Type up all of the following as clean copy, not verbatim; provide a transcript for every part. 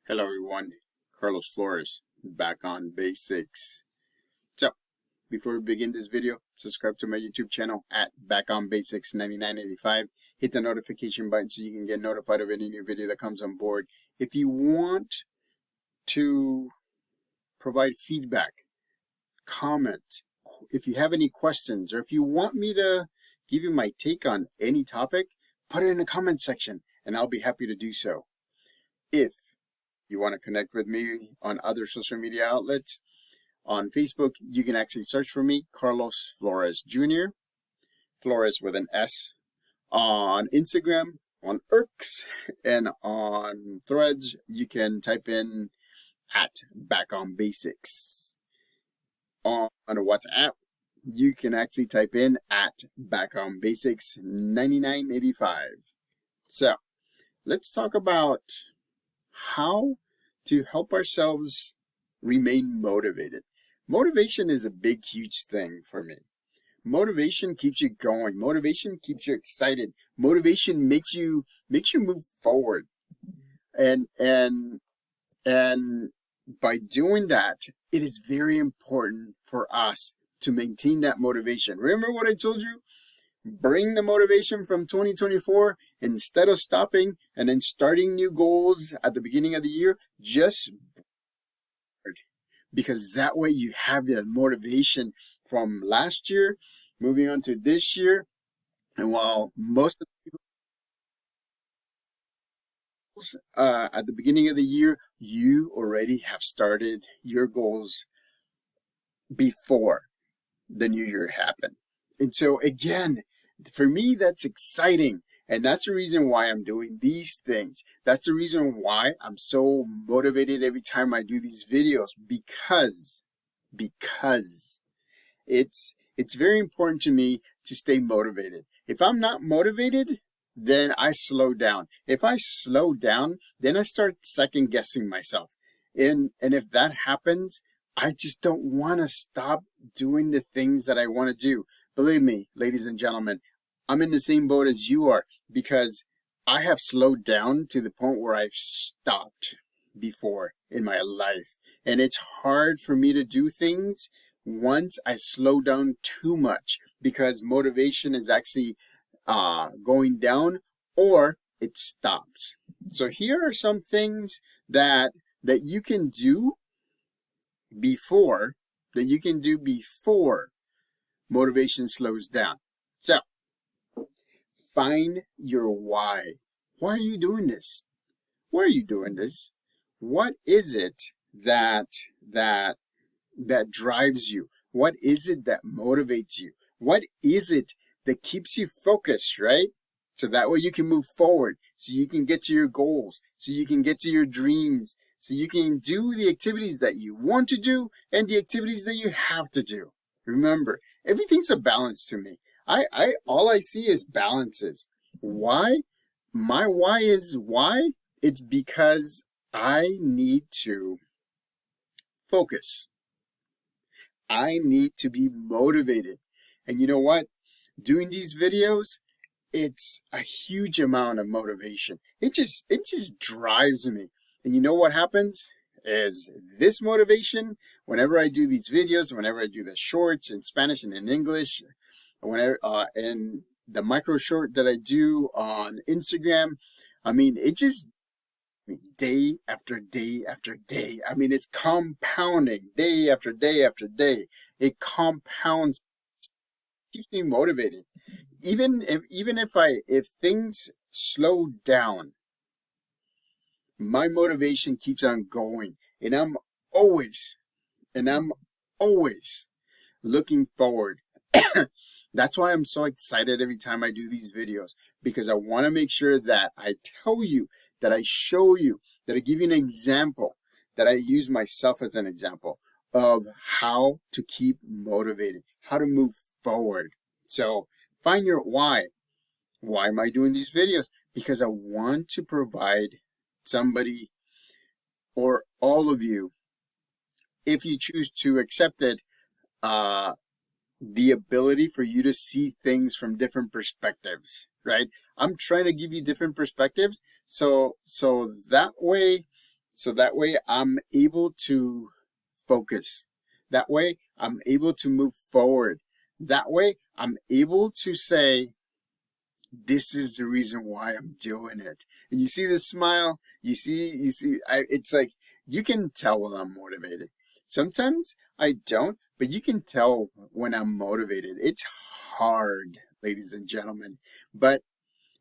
Hello everyone, Carlos Flores, back on basics. So, before we begin this video, subscribe to my YouTube channel at Back on Basics 9985. Hit the notification button so you can get notified of any new video that comes on board. If you want to provide feedback, comment, if you have any questions, or if you want me to give you my take on any topic, put it in the comment section and I'll be happy to do so. If you want to connect with me on other social media outlets, on Facebook, you can actually search for me, Carlos Flores Jr., Flores with an S. On Instagram, on X, and on Threads, you can type in at Back on Basics. On WhatsApp, you can actually type in at Back on Basics 9985. So, let's talk about how to help ourselves remain motivated. Motivation is a big, huge thing for me. Motivation keeps you going. Motivation keeps you excited. Motivation makes you move forward. And by doing that, it is very important for us to maintain that motivation. Remember what I told you? Bring the motivation from 2024 instead of stopping and then starting new goals at the beginning of the year. Just because that way you have the motivation from last year moving on to this year. And while most of the people at the beginning of the year, you already have started your goals before the new year happened. And so again, for me, that's exciting. And that's the reason why I'm doing these things. That's the reason why I'm so motivated every time I do these videos, because it's very important to me to stay motivated. If I'm not motivated, then I slow down. If I slow down, then I start second guessing myself. And if that happens, I just don't want to stop doing the things that I want to do. Believe me, ladies and gentlemen, I'm in the same boat as you are, because I have slowed down to the point where I've stopped before in my life. And it's hard for me to do things once I slow down too much, because motivation is actually going down or it stops. So here are some things that you can do before motivation slows down. So, find your why. Why are you doing this? Why are you doing this? What is it that drives you? What is it that motivates you? What is it that keeps you focused, right? So that way you can move forward, so you can get to your goals, so you can get to your dreams, so you can do the activities that you want to do and the activities that you have to do. Remember, everything's a balance to me. All I see is balances. Why? My why is why? It's because I need to focus. I need to be motivated. And you know what? Doing these videos, it's a huge amount of motivation. It just drives me. And you know what happens? Is this motivation, whenever I do these videos, whenever I do the shorts in Spanish and in English, whenever and the micro short that I do on Instagram, I mean, it just day after day after day. I mean, it's compounding day after day after day. It compounds, keeps me motivated. Even if things slow down, my motivation keeps on going, and I'm always looking forward. That's why I'm so excited every time I do these videos, because I want to make sure that I tell you, that I show you, that I give you an example, that I use myself as an example of how to keep motivated, how to move forward. So find your why. Why am I doing these videos? Because I want to provide somebody, or all of you, if you choose to accept it, the ability for you to see things from different perspectives, right? I'm trying to give you different perspectives, so that way So that way I'm able to focus. That way I'm able to move forward. That way I'm able to say, this is the reason why I'm doing it. And you see the smile, it's like, you can tell when I'm motivated. Sometimes I don't, but you can tell when I'm motivated. It's hard, ladies and gentlemen. But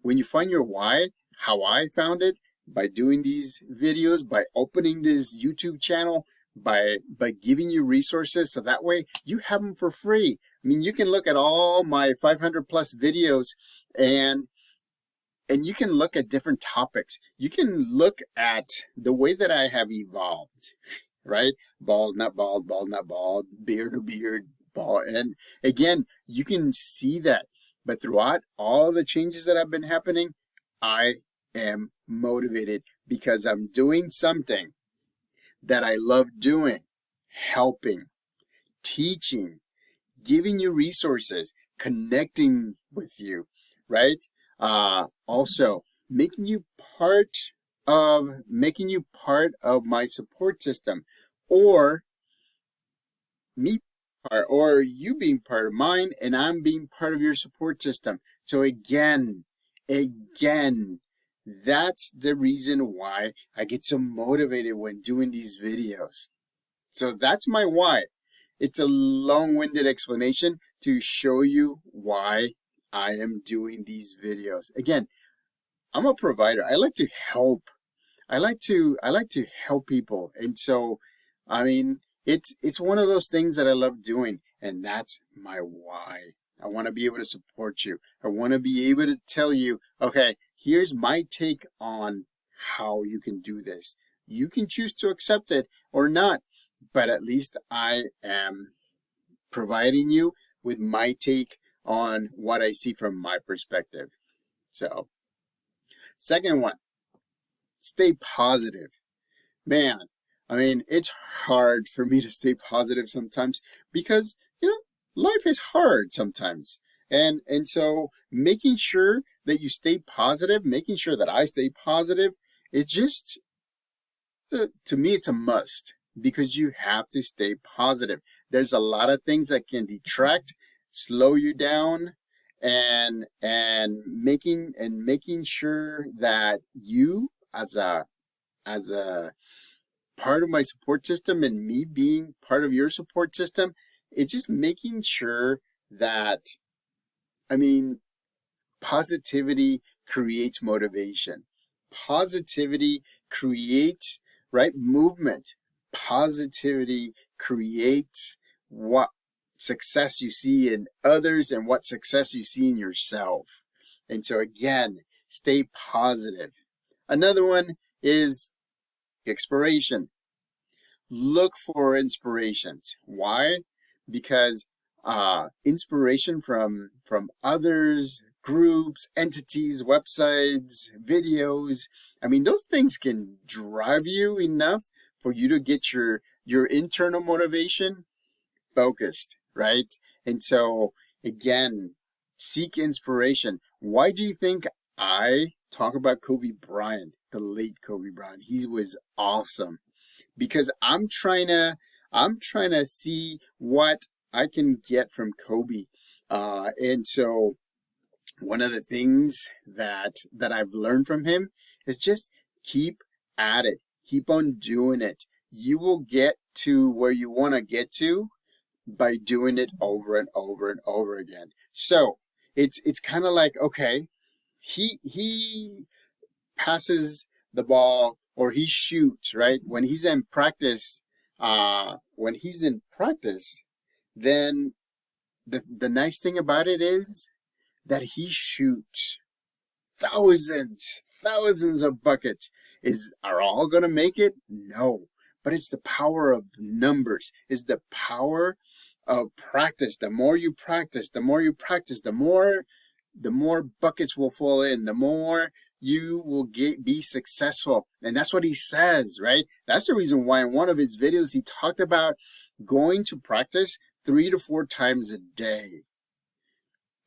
when you find your why, how I found it, by doing these videos, by opening this YouTube channel, by giving you resources, so that way you have them for free. I mean, you can look at all my 500 plus videos, and you can look at different topics. You can look at the way that I have evolved, right? Bald, not bald, bald, not bald, beard, no beard, bald. And again, you can see that. But throughout all the changes that have been happening, I am motivated because I'm doing something that I love doing, helping, teaching, giving you resources, connecting with you, right? Also making you part of my support system, or me or you being part of mine and I'm being part of your support system. So again, that's the reason why I get so motivated when doing these videos. So that's my why. It's a long-winded explanation to show you why I am doing these videos. Again, I'm a provider. I like to help. I like to help people. And so, I mean, it's one of those things that I love doing, and that's my why. I want to be able to support you. I want to be able to tell you, okay, here's my take on how you can do this. You can choose to accept it or not, but at least I am providing you with my take on what I see from my perspective. So, second one, stay positive. Man, I mean, it's hard for me to stay positive sometimes because, life is hard sometimes. And so making sure that you stay positive, making sure that I stay positive, it's just, to me, it's a must, because you have to stay positive. There's a lot of things that can detract, slow you down, and making sure that you, as a part of my support system, and me being part of your support system, it's just making sure that, I mean, positivity creates motivation. Positivity creates, right, movement. Positivity creates what success you see in others and what success you see in yourself. And so again, stay positive. Another one is inspiration. Look for inspirations. Why? Because inspiration from others, groups, entities, websites, videos, I mean, those things can drive you enough for you to get your internal motivation focused, right? And so again, seek inspiration. Why do you think I talk about Kobe Bryant, the late Kobe Bryant? He was awesome, because I'm trying to see what I can get from Kobe. And so one of the things that I've learned from him is just keep at it. Keep on doing it. You will get to where you want to get to by doing it over and over and over again. So it's kind of like, okay, he passes the ball, or he shoots, right? When he's in practice, then the nice thing about it is that he shoots thousands of buckets. Are all gonna make it? No. But it's the power of numbers. It's the power of practice. The more you practice, the more buckets will fall in, the more you will be successful. And that's what he says, right? That's the reason why in one of his videos he talked about going to practice 3 to 4 times a day.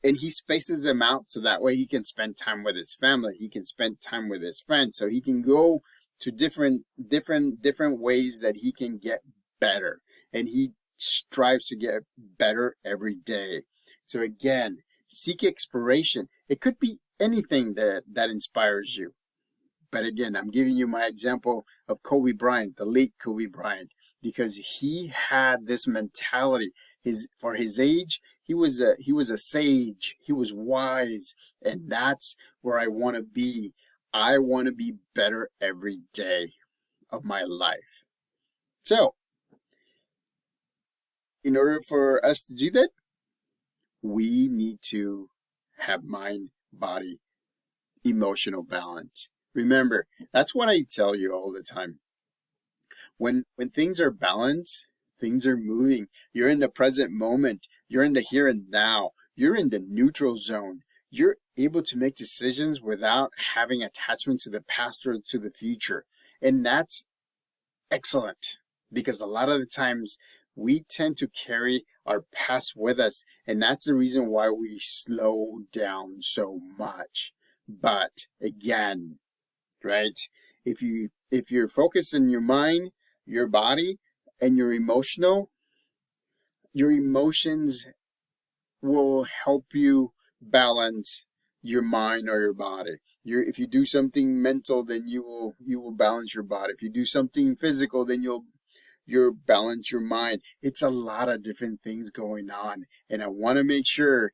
And he spaces them out so that way he can spend time with his family. He can spend time with his friends. So he can go to different ways that he can get better, and he strives to get better every day. So again, seek inspiration. It could be anything that inspires you. But again, I'm giving you my example of Kobe Bryant, the late Kobe Bryant, because he had this mentality. For his age, he was a sage. He was wise, and that's where I want to be. I want to be better every day of my life. So, in order for us to do that, we need to have mind, body, emotional balance. Remember, that's what I tell you all the time. When things are balanced, things are moving. You're in the present moment. You're in the here and now. You're in the neutral zone. You're able to make decisions without having attachment to the past or to the future. And that's excellent, because a lot of the times we tend to carry our past with us, and that's the reason why we slow down so much. But again, right, if you're focused in your mind, your body, and your emotions will help you balance your mind or your body. If you do something mental, then you will balance your body. If you do something physical, then you'll balance your mind. It's a lot of different things going on, and I want to make sure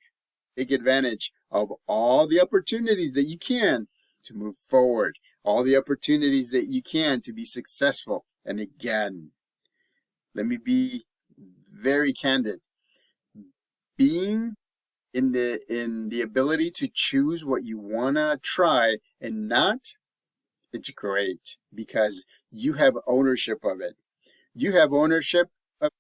take advantage of all the opportunities that you can to move forward, all the opportunities that you can to be successful. And again, let me be very candid. Being in the ability to choose what you want to try and not, it's great, because you have ownership of it. You have ownership of,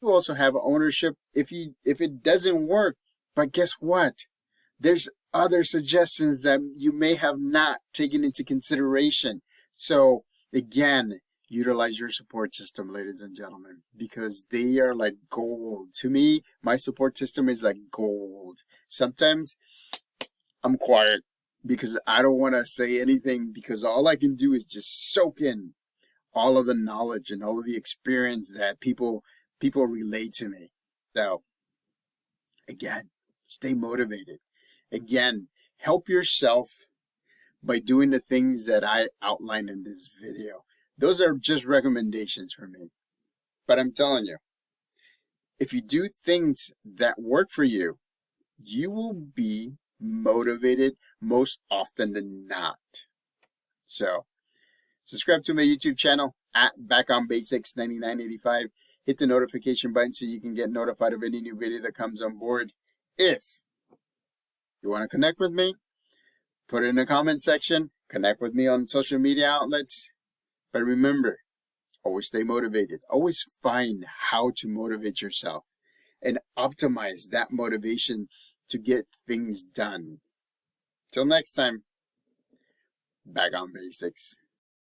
you also have ownership if it doesn't work. But guess what? There's other suggestions that you may have not taken into consideration. So again, utilize your support system, ladies and gentlemen, because they are like gold. To me, my support system is like gold. Sometimes I'm quiet because I don't want to say anything, because all I can do is just soak in all of the knowledge and all of the experience that people relate to me. So again, stay motivated. Again, help yourself by doing the things that I outlined in this video. Those are just recommendations for me. But I'm telling you, if you do things that work for you, you will be motivated most often than not. So, subscribe to my YouTube channel at Back on Basics 9985. Hit the notification button so you can get notified of any new video that comes on board. If you want to connect with me, put it in the comment section. Connect with me on social media outlets. But remember, always stay motivated. Always find how to motivate yourself and optimize that motivation to get things done. Till next time, Back on Basics.